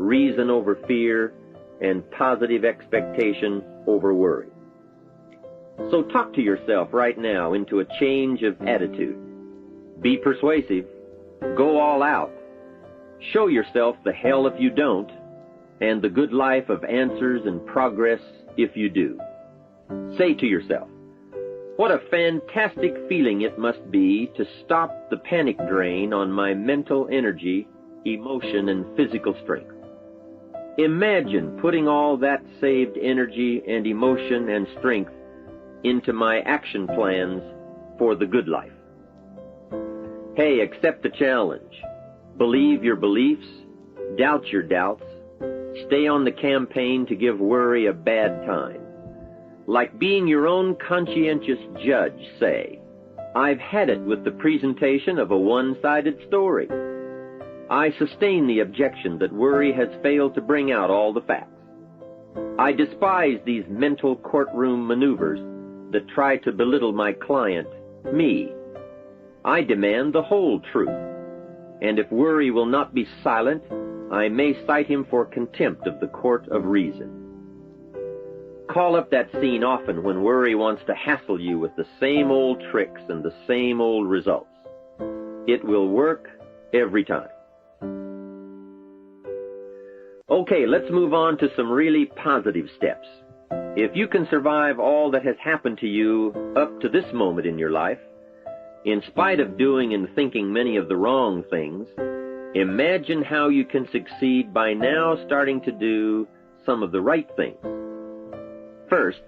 reason over fear, and positive expectation over worry. So talk to yourself right now into a change of attitude. Be persuasive. Go all out. Show yourself the hell if you don't, and the good life of answers and progress if you do. Say to yourself, what a fantastic feeling it must be to stop the panic drain on my mental energy, emotion, and physical strength. Imagine putting all that saved energy and emotion and strength into my action plans for the good life. Hey, accept the challenge. Believe your beliefs, doubt your doubts, stay on the campaign to give worry a bad time. Like being your own conscientious judge, say, I've had it with the presentation of a one-sided story. I sustain the objection that worry has failed to bring out all the facts. I despise these mental courtroom maneuvers that try to belittle my client, me. I demand the whole truth, and if worry will not be silent, I may cite him for contempt of the court of reason. Call up that scene often when worry wants to hassle you with the same old tricks and the same old results. It will work every time. Okay, let's move on to some really positive steps. If you can survive all that has happened to you up to this moment in your life, in spite of doing and thinking many of the wrong things, imagine how you can succeed by now starting to do some of the right things. First,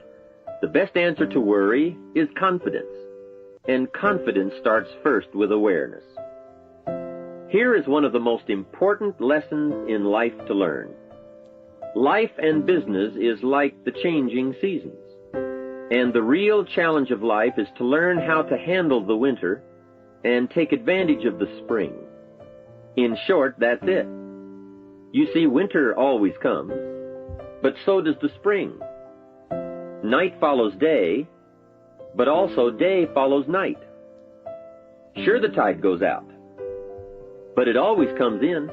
the best answer to worry is confidence, and confidence starts first with awareness. Here is one of the most important lessons in life to learn. Life and business is like the changing seasons, and the real challenge of life is to learn how to handle the winter and take advantage of the spring. In short, that's it. You see, winter always comes, but so does the spring. Night follows day, but also day follows night. Sure, the tide goes out, but it always comes in.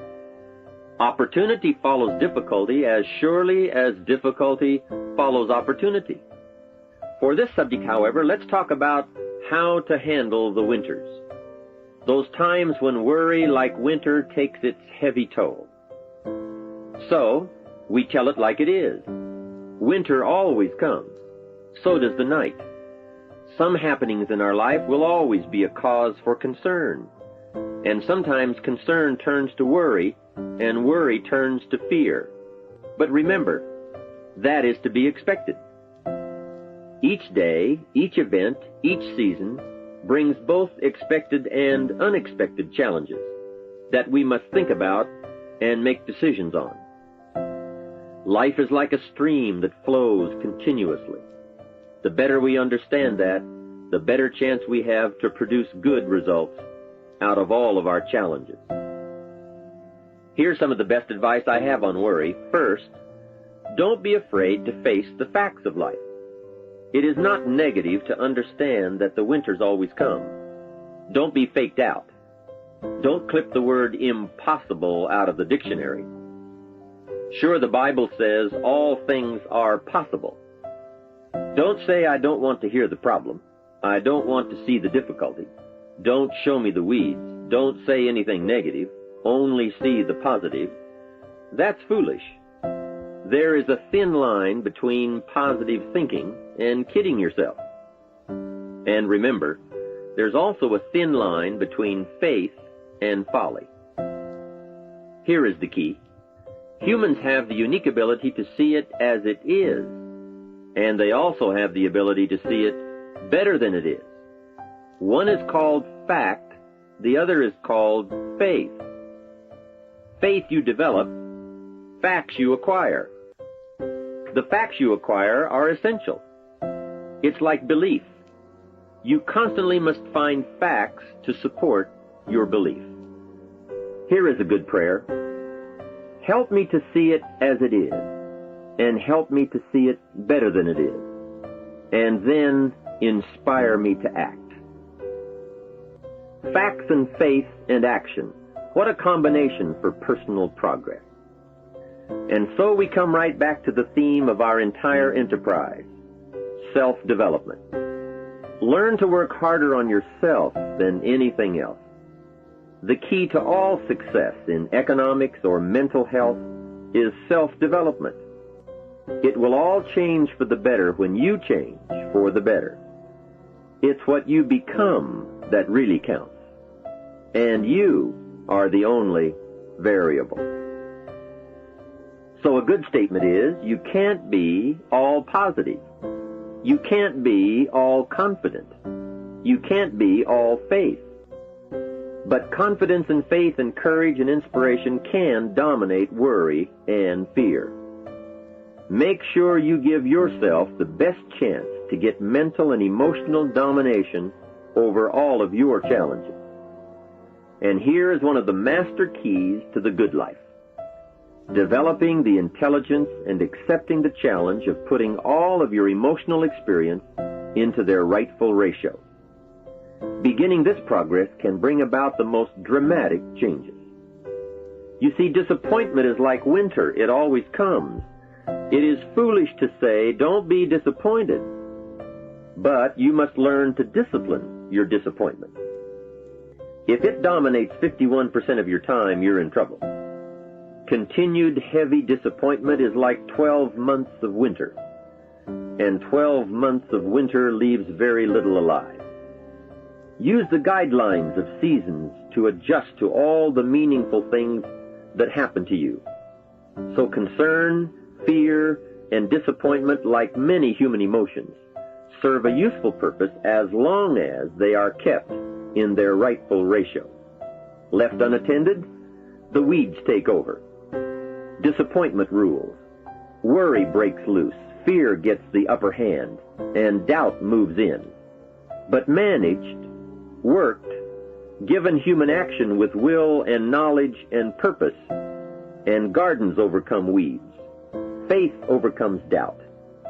Opportunity follows difficulty as surely as difficulty follows opportunity. For this subject, however, let's talk about how to handle the winters. Those times when worry, like winter, takes its heavy toll. So, we tell it like it is. Winter always comes. So does the night. Some happenings in our life will always be a cause for concern. And sometimes concern turns to worry, and worry turns to fear. But remember, that is to be expected. Each day, each event, each season brings both expected and unexpected challenges that we must think about and make decisions on. Life is like a stream that flows continuously. The better we understand that, the better chance we have to produce good results out of all of our challenges. Here's some of the best advice I have on worry. First, don't be afraid to face the facts of life. It is not negative to understand that the winters always come. Don't be faked out. Don't clip the word impossible out of the dictionary. Sure, the Bible says all things are possible. Don't say, I don't want to hear the problem. I don't want to see the difficulty. Don't show me the weeds. Don't say anything negative. Only see the positive. That's foolish. There is a thin line between positive thinking and kidding yourself. And remember, there's also a thin line between faith and folly. Here is the key. Humans have the unique ability to see it as it is, and they also have the ability to see it better than it is. One is called fact, the other is called faith. Faith you develop, facts you acquire. The facts you acquire are essential. It's like belief. You constantly must find facts to support your belief. Here is a good prayer. Help me to see it as it is, and help me to see it better than it is, and then inspire me to act. Facts and faith and action. What a combination for personal progress. And so we come right back to the theme of our entire enterprise, self-development. Learn to work harder on yourself than anything else. The key to all success in economics or mental health is self-development. It will all change for the better when you change for the better. It's what you become that really counts. And you are the only variable. So a good statement is, you can't be all positive. You can't be all confident. You can't be all faith. But confidence and faith and courage and inspiration can dominate worry and fear. Make sure you give yourself the best chance to get mental and emotional domination over all of your challenges. And here is one of the master keys to the good life: developing the intelligence and accepting the challenge of putting all of your emotional experience into their rightful ratio. Beginning this progress can bring about the most dramatic changes. You see, disappointment is like winter. It always comes. It is foolish to say, don't be disappointed. But you must learn to discipline your disappointment. If it dominates 51% of your time, you're in trouble. Continued heavy disappointment is like 12 months of winter. And 12 months of winter leaves very little alive. Use the guidelines of seasons to adjust to all the meaningful things that happen to you. So concern, fear, and disappointment, like many human emotions, serve a useful purpose as long as they are kept in their rightful ratio. Left unattended, the weeds take over. Disappointment rules. Worry breaks loose. Fear gets the upper hand, and doubt moves in. But managed, worked, given human action with will and knowledge and purpose, and gardens overcome weeds. Faith overcomes doubt,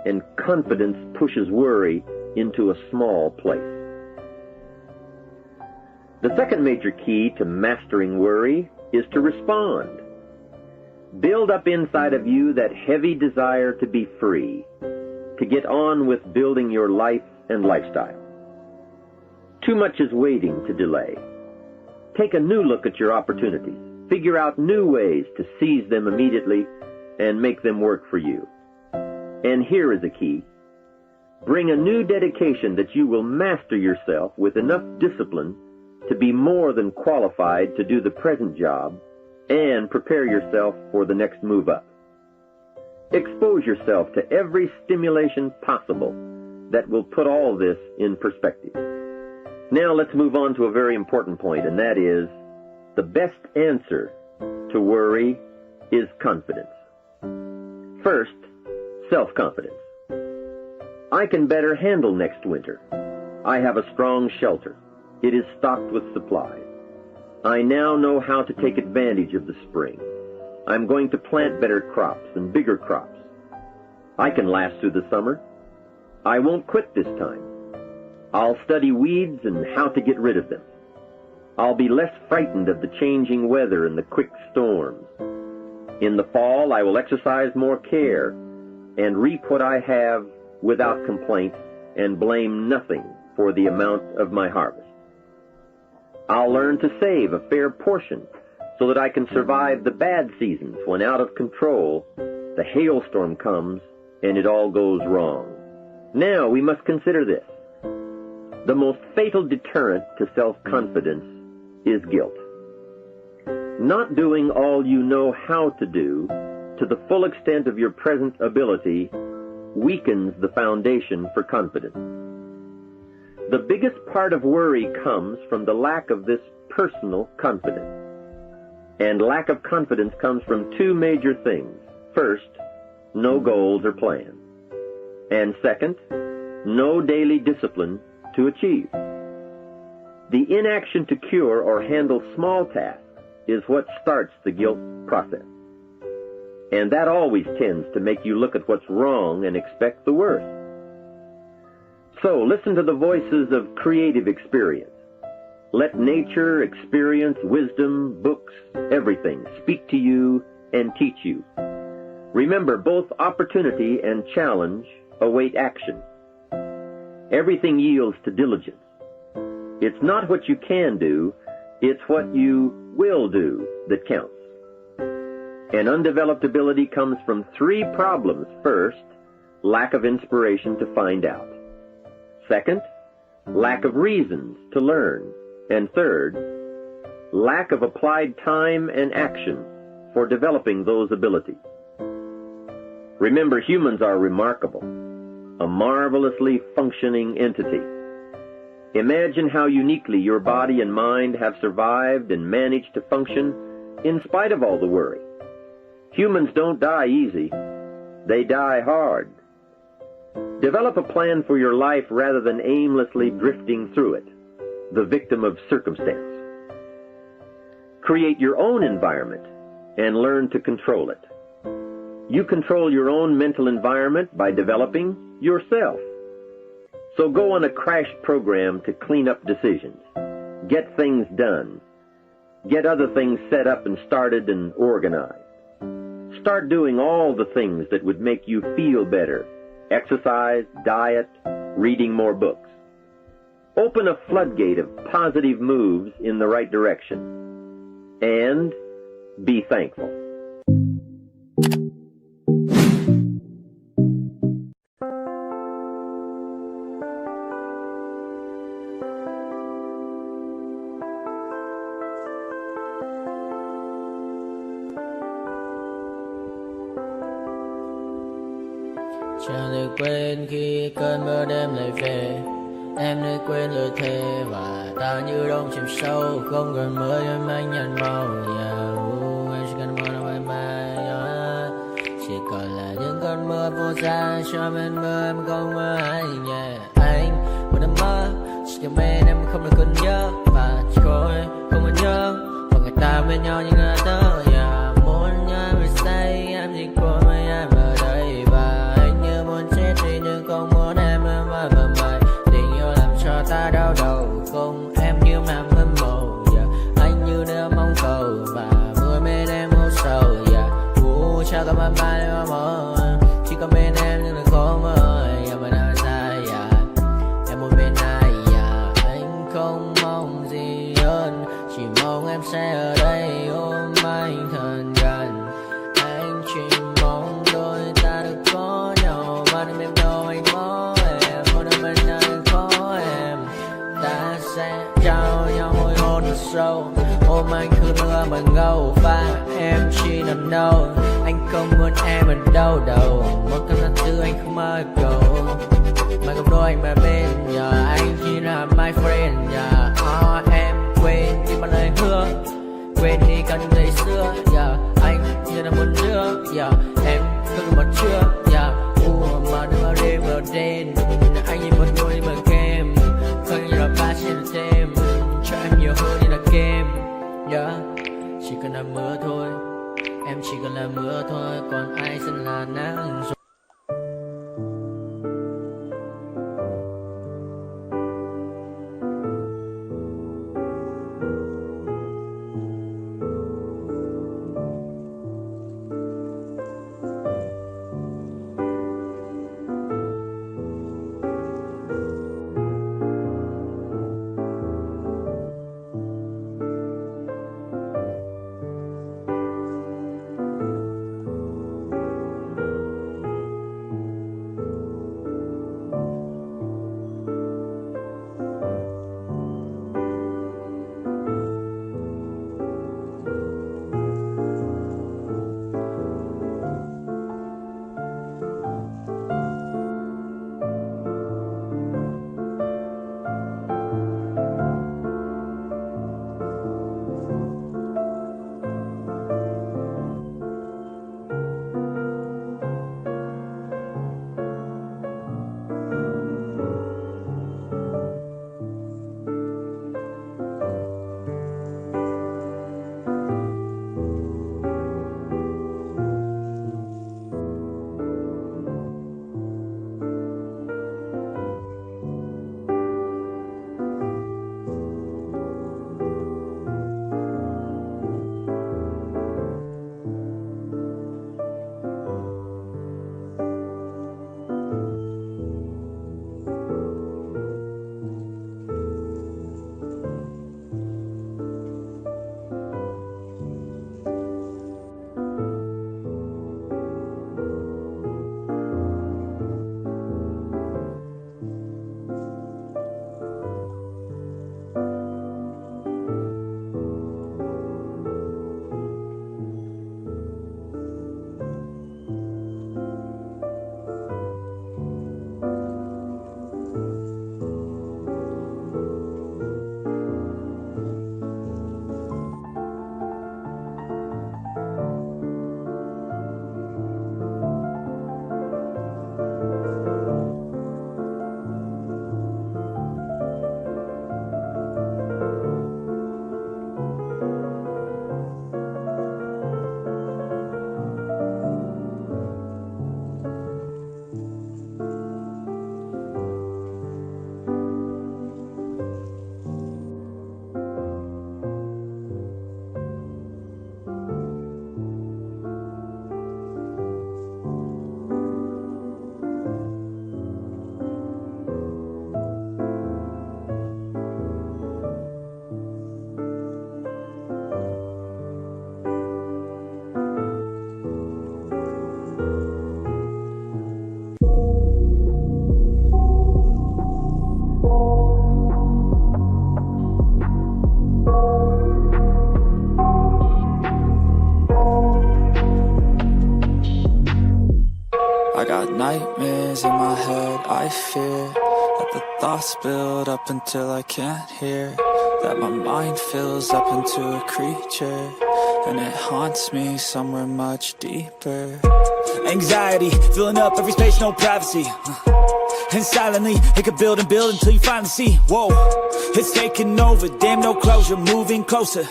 and confidence pushes worry into a small place. The second major key to mastering worry is to respond. Build up inside of you that heavy desire to be free, to get on with building your life and lifestyle. Too much is waiting to delay. Take a new look at your opportunities. Figure out new ways to seize them immediately and make them work for you. And here is a key. Bring a new dedication that you will master yourself with enough discipline to be more than qualified to do the present job and prepare yourself for the next move up. Expose yourself to every stimulation possible that will put all this in perspective. Now let's move on to a very important point, and that is, the best answer to worry is confidence. First, self-confidence. I can better handle next winter. I have a strong shelter. It is stocked with supplies. I now know how to take advantage of the spring. I'm going to plant better crops and bigger crops. I can last through the summer. I won't quit this time. I'll study weeds and how to get rid of them. I'll be less frightened of the changing weather and the quick storms. In the fall, I will exercise more care and reap what I have without complaint and blame nothing for the amount of my harvest. I'll learn to save a fair portion so that I can survive the bad seasons when out of control the hailstorm comes and it all goes wrong. Now we must consider this. The most fatal deterrent to self-confidence is guilt. Not doing all you know how to do to the full extent of your present ability weakens the foundation for confidence. The biggest part of worry comes from the lack of this personal confidence. And lack of confidence comes from two major things. First, no goals or plans. And second, no daily discipline to achieve. The inaction to cure or handle small tasks is what starts the guilt process. And that always tends to make you look at what's wrong and expect the worst. So listen to the voices of creative experience. Let nature, experience, wisdom, books, everything speak to you and teach you. Remember, both opportunity and challenge await action. Everything yields to diligence. It's not what you can do, it's what you will do that counts. An undeveloped ability comes from three problems. First, lack of inspiration to find out. Second, lack of reasons to learn. And third, lack of applied time and action for developing those abilities. Remember, humans are remarkable, a marvelously functioning entity. Imagine how uniquely your body and mind have survived and managed to function in spite of all the worry. Humans don't die easy. They die hard. Develop a plan for your life rather than aimlessly drifting through it, the victim of circumstance. Create your own environment and learn to control it. You control your own mental environment by developing yourself. So go on a crash program to clean up decisions. Get things done. Get other things set up and started and organized. Start doing all the things that would make you feel better. Exercise, diet, reading more books. Open a floodgate of positive moves in the right direction. And be thankful. Chẳng được quên khi cơn mưa đêm lại về. Em đã quên lời thề và ta như đông chìm sâu. Không còn mơ em anh nhận màu. Em chỉ cần mơ đâu em mai. Chỉ còn là những cơn mưa vô giá. Cho bên mơ em không mơ ai nhẹ. Anh vẫn đang mơ. Chỉ cần bên em không được cơn nhớ. Và chỉ có em không còn nhớ. Và người ta bên nhau như ngã tớ. Muốn nhớ về say em chỉ có mấy em ở đây. Và nhưng không muốn em mãi mãi. Tình yêu làm cho ta đau đầu. Không em như mà mơ mộng. Anh như nếu mong cầu. Và mưa bên em hôn sầu. Chào các bạn mãi để mơ. Chỉ có bên em nhưng là khó mơ. Mà nào dài em một bên ai. Anh không mong gì hơn. Chỉ mong em sẽ ở đây ôm anh thật gần. Anh chỉ mong đôi ta được có nhau. Mà đừng em đâu anh có em. Một đôi bên anh có em. Ta sẽ trao nhau môi hôn thật sâu. Ôm anh cứ mưa bằng ngâu. Và em chỉ nằm đâu. Anh không muốn em ở đâu đâu. Một cơn gió thứ anh không mơ cầu. Mà không đôi anh mà bên nhờ. Anh chỉ là my friend nhờ. Em quên đi bao lời hứa. Quên đi cần ngày xưa. Anh như là một đứa. Em không một chưa. Mà đừng vào đêm vào đêm. Anh như một đôi bằng kem. Không như là ba trên thêm. Cho em nhiều hơn như là kem. Chỉ cần là mưa thôi. Em chỉ cần là mưa thôi. Còn ai sẽ là nắng rồi. got nightmares in my head, I fear that the thoughts build up until I can't hear, that my mind fills up into a creature, and it haunts me somewhere much deeper. Anxiety, filling up every space, no privacy. And silently, it could build and build until you finally see, whoa, it's taking over, damn, no closure, moving closer.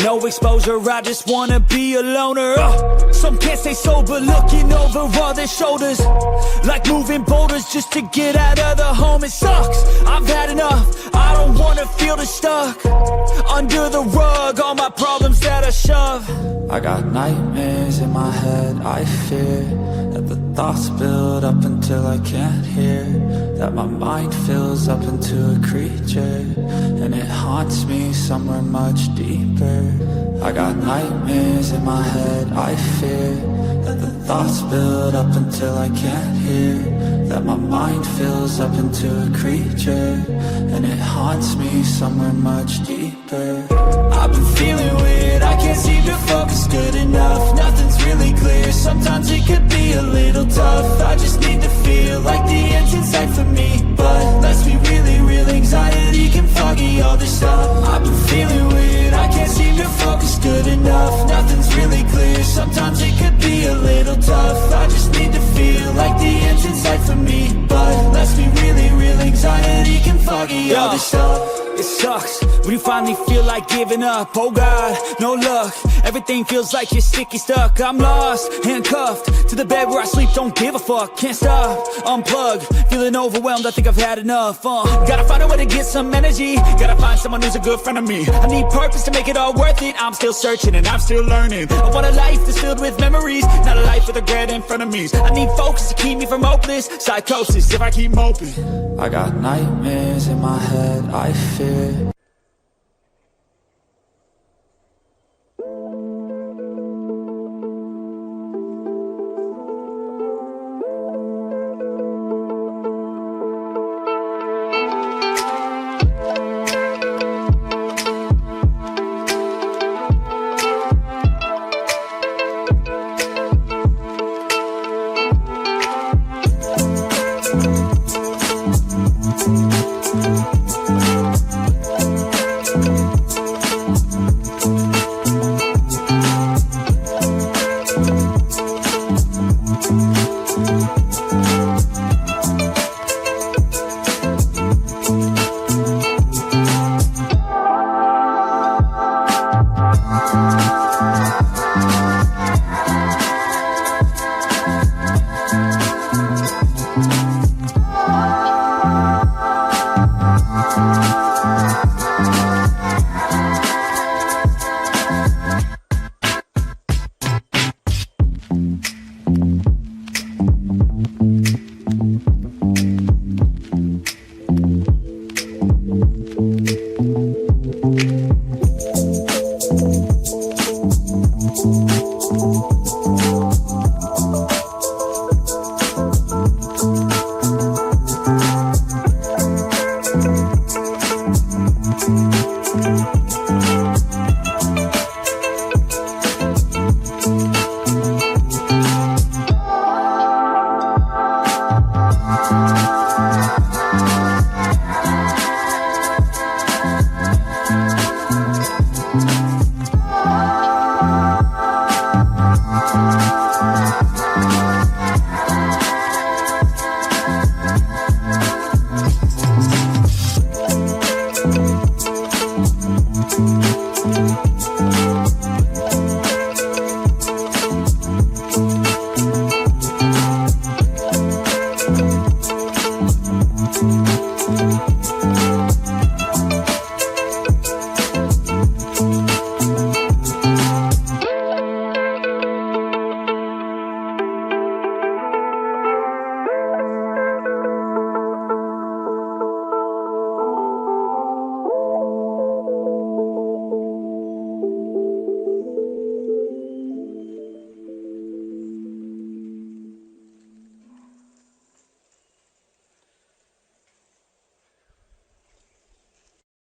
No exposure, I just wanna be a loner. Some can't stay sober, looking over all their shoulders, like moving boulders just to get out of the home. It sucks, I've had enough, I don't wanna feel the stuck under the rug, all my problems that I shove. I got nightmares in my head, I fear that the thoughts build up until I can't hear, that my mind fills up into a creature, and it haunts me somewhere much deeper. I got nightmares in my head, I fear that the thoughts build up until I can't hear, that my mind fills up into a creature, and it haunts me somewhere much deeper. I've been feeling weird, I can't seem to focus good enough, nothing's really clear, sometimes it could be a little tough. I just need to feel like the end's in sight for me, but let's be really real, anxiety can foggy all this stuff. I've been feeling weird, I can't seem to focus good enough, nothing's really clear, sometimes it could be a little tough. I just need to feel like the end's in sight for me, but let's be really real, anxiety can foggy all this stuff. It sucks when you finally feel like giving up. Oh God, no luck, everything feels like you're sticky stuck. I'm lost, handcuffed to the bed where I sleep, don't give a fuck. Can't stop, unplug, feeling overwhelmed, I think I've had enough. Gotta find a way to get some energy, gotta find someone who's a good friend of me. I need purpose to make it all worth it, I'm still searching and I'm still learning. I want a life that's filled with memories, not a life with regret in front of me. I need focus to keep me from hopeless psychosis if I keep moping. I got nightmares in my head, I fear.